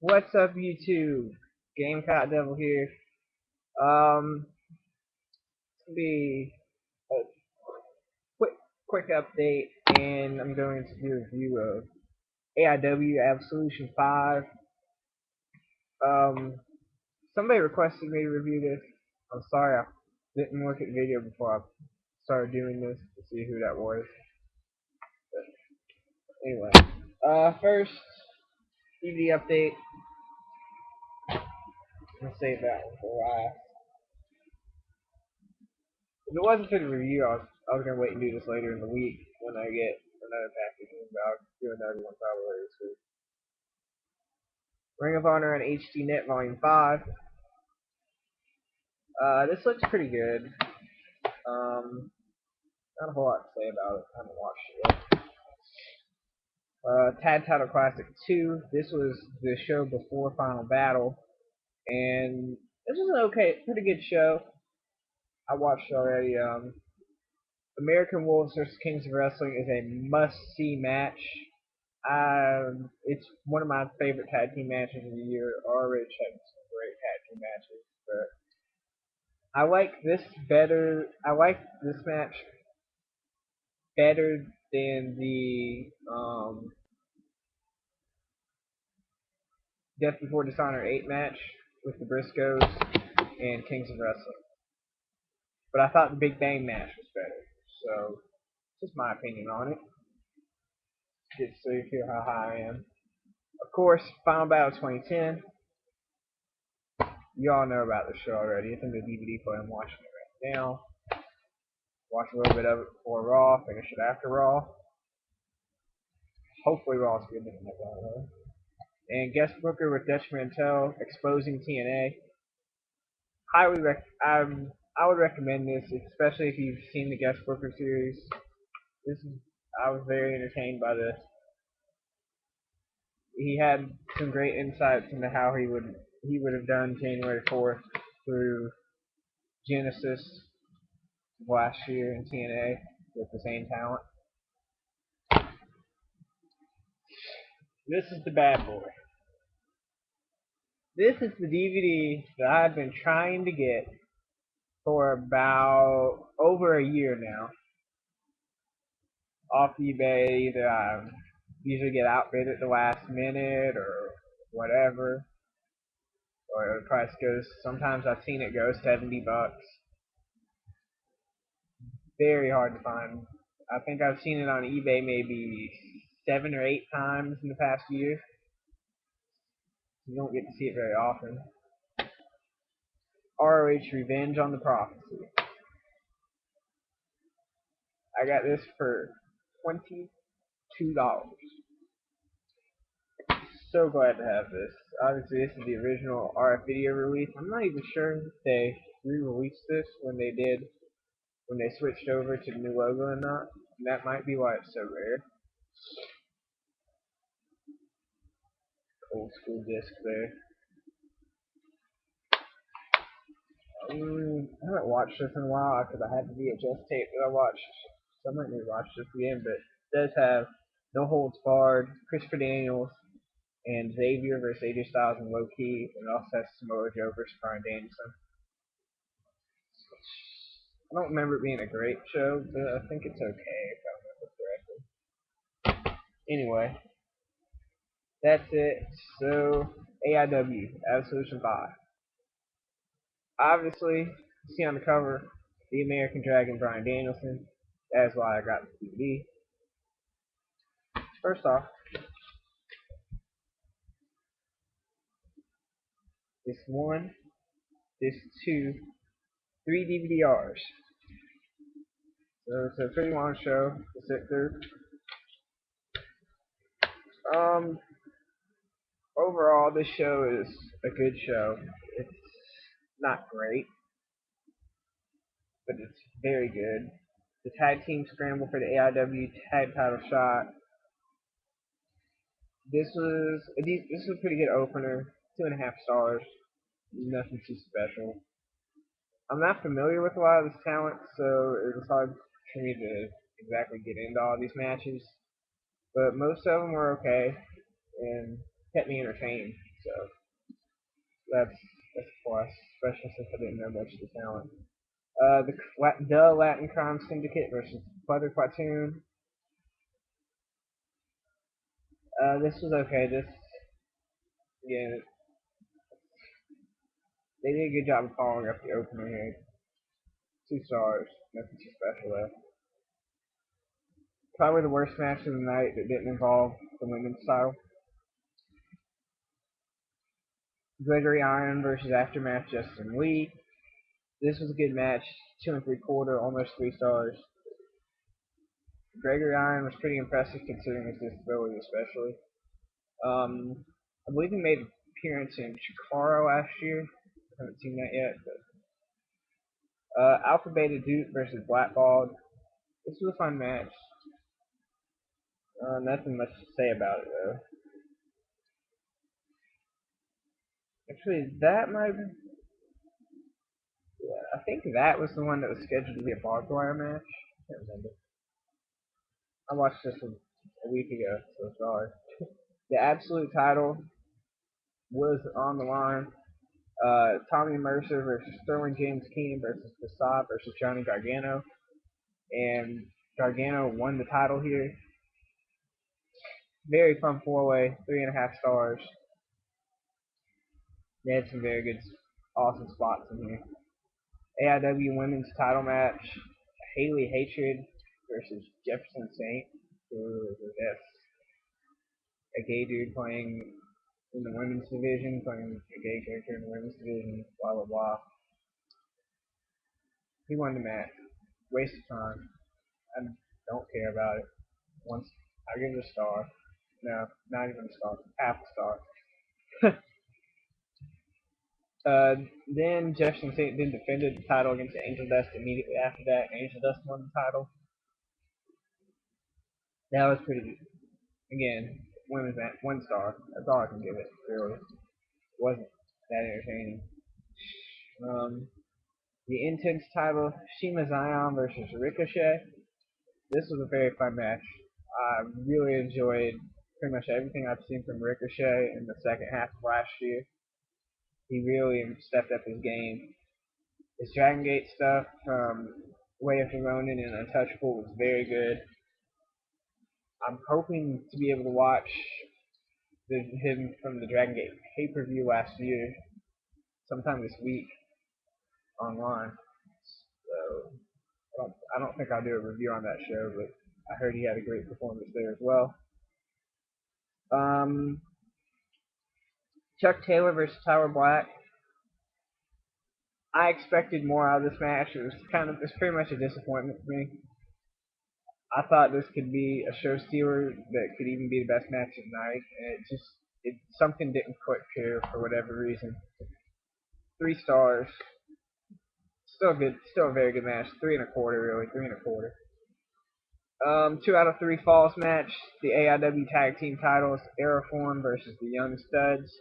What's up, YouTube? Gamecock Devil here. It's gonna be a quick, quick update, and I'm going to do a review of AIW Absolution 5. Um, Somebody requested me to review this. I'm sorry, I didn't look at the video before I started doing this to see who that was. But anyway, first DVD update. I'm gonna save that one for last. If it wasn't for the review, I was gonna wait and do this later in the week when I get another package. But I'll do another one probably this week. Ring of Honor on HDNet Volume 5. This looks pretty good. Not a whole lot to say about it. I haven't watched it yet. Tag Title Classic 2. This was the show before Final Battle, and this was an pretty good show. I watched it already. American Wolves vs. Kings of Wrestling is a must-see match. It's one of my favorite tag team matches of the year. Already had some great tag team matches, but I like this better. I like this match better than the Death Before Dishonor 8 match with the Briscoes and Kings of Wrestling. But I thought the Big Bang match was better. So, just my opinion on it. Just so you feel how high I am. Of course, Final Battle 2010. You all know about the show already. It's in the DVD player. I'm watching it right now. Watch a little bit of it before Raw. Finish it after Raw. Hopefully Raw's good in that. And guest booker with Dutch Mantel exposing TNA. I would recommend this, especially if you've seen the guest booker series. I was very entertained by this. He had some great insights into how he would have done January 4th through Genesis last year in TNA with the same talent. This is the bad boy. This is the DVD that I've been trying to get for about over a year now. Off eBay, either I usually get outbid at the last minute or whatever, or the price goes. Sometimes I've seen it go $70. Very hard to find. I think I've seen it on eBay maybe 7 or 8 times in the past year. You don't get to see it very often. ROH Revenge on the Prophecy. I got this for $22. So glad to have this. Obviously, this is the original RF video release. I'm not even sure if they re-released this when they switched over to the new logo or not. And that might be why it's so rare. Old school disc there. I haven't watched this in a while because I had the VHS tape that I watched. So I might need to watch this again, but it does have No Holds Barred, Christopher Daniels, and Xavier versus AJ Styles and Low Key, and it also has Samoa Joe versus Bryan Danielson. I don't remember it being a great show, but I think it's okay if I remember correctly. Anyway, that's it. So, AIW Absolution 5. Obviously, you see on the cover, the American Dragon Bryan Danielson. That's why I got the DVD. First off, this one, this two, three DVDRs. So it's a pretty long show to sit through. Um, Overall, this show is a good show. It's not great, but it's very good. The tag team scramble for the AIW tag title shot. This was a pretty good opener. 2.5 stars. Nothing too special. I'm not familiar with a lot of this talent, so it was hard for me to exactly get into all these matches. But most of them were okay and kept me entertained. So that's a plus, especially since I didn't know much of the talent. The Latin Crime Syndicate versus Brother Platoon. This was okay. Yeah, they did a good job of following up the opener here. 2 stars, nothing too special though. Probably the worst match of the night that didn't involve the women's title. Gregory Iron versus Aftermath Justin Lee. This was a good match, 2 3/4, almost 3 stars. Gregory Iron was pretty impressive considering his disability, especially. I believe he made an appearance in Chikara last year. I haven't seen that yet. But, Alpha Beta Duke versus Blackballed. This was a fun match. Nothing much to say about it though. Actually, that might. Yeah, I think that was the one that was scheduled to be a barbed wire match. I can't remember. I watched this a week ago, so sorry. The Absolute title was on the line. Tommy Mercer versus Sterling James Keenan versus Facade versus Johnny Gargano. And Gargano won the title here. Very fun 4-way, 3.5 stars. They had some very good, awesome spots in here. AIW Women's title match, Haley Hatred versus Jefferson Saint, who is a gay dude playing in the women's division, playing a gay character in the women's division, blah blah blah. He won the match. Waste of time. I don't care about it. Once I give it a star. No, not even a star. Half a star. Then Jefferson Saint then defended the title against Angel Dust immediately after that. Angel Dust won the title. That was pretty good. Again, women's match, 1 star. That's all I can give it, really. It wasn't that entertaining. The Intense title, Shima Zion versus Ricochet. This was a very fun match. I really enjoyed pretty much everything I've seen from Ricochet in the second half of last year. He really stepped up his game. His Dragon Gate stuff from Way of the Ronin and Untouchable was very good. I'm hoping to be able to watch him from the Dragon Gate pay-per-view last year sometime this week online. So I don't think I'll do a review on that show, but I heard he had a great performance there as well. Chuck Taylor versus Tyler Black. I expected more out of this match. It's pretty much a disappointment for me. I thought this could be a show stealer that could even be the best match of the night, and something didn't click here for whatever reason. 3 stars. Still good. Still a very good match. 3 1/4 really. 3 1/4. 2 out of 3 falls match. The AIW Tag Team titles. Aeroform versus the Young Studs.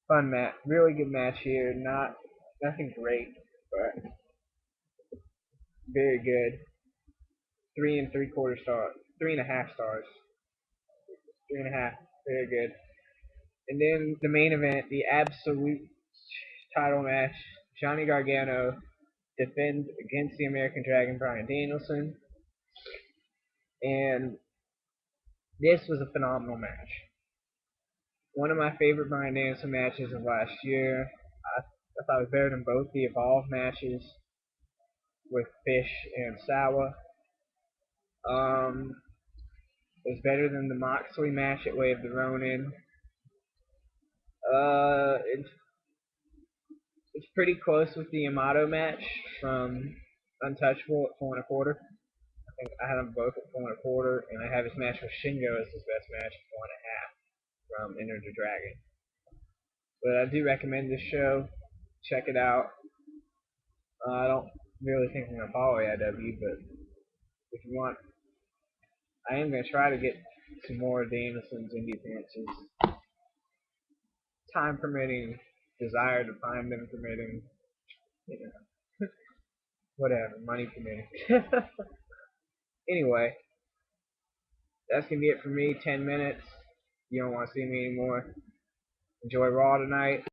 Fun match. Really good match here. Nothing great, but very good. 3 3/4 stars. 3.5 stars. 3.5. Very good. And then the main event, the Absolute title match. Johnny Gargano defends against the American Dragon Bryan Danielson. And this was a phenomenal match. One of my favorite Bryan Danielson matches of last year. I thought it was better than both the Evolve matches with Fish and Sawa. It was better than the Moxley match at Way of the Ronin. It's pretty close with the Yamato match from Untouchable at 4 1/4. I think I had them both at 4 1/4, and I have his match with Shingo as his best match at 4.5 from Enter the Dragon. But I do recommend this show. Check it out. I don't really think I'm gonna follow AIW, but if you want, I am gonna try to get some more Danielson's indie appearances. Time permitting, desire to find them permitting, you know, whatever, money permitting. Anyway, that's gonna be it for me. 10 minutes. You don't want to see me anymore. Enjoy Raw tonight.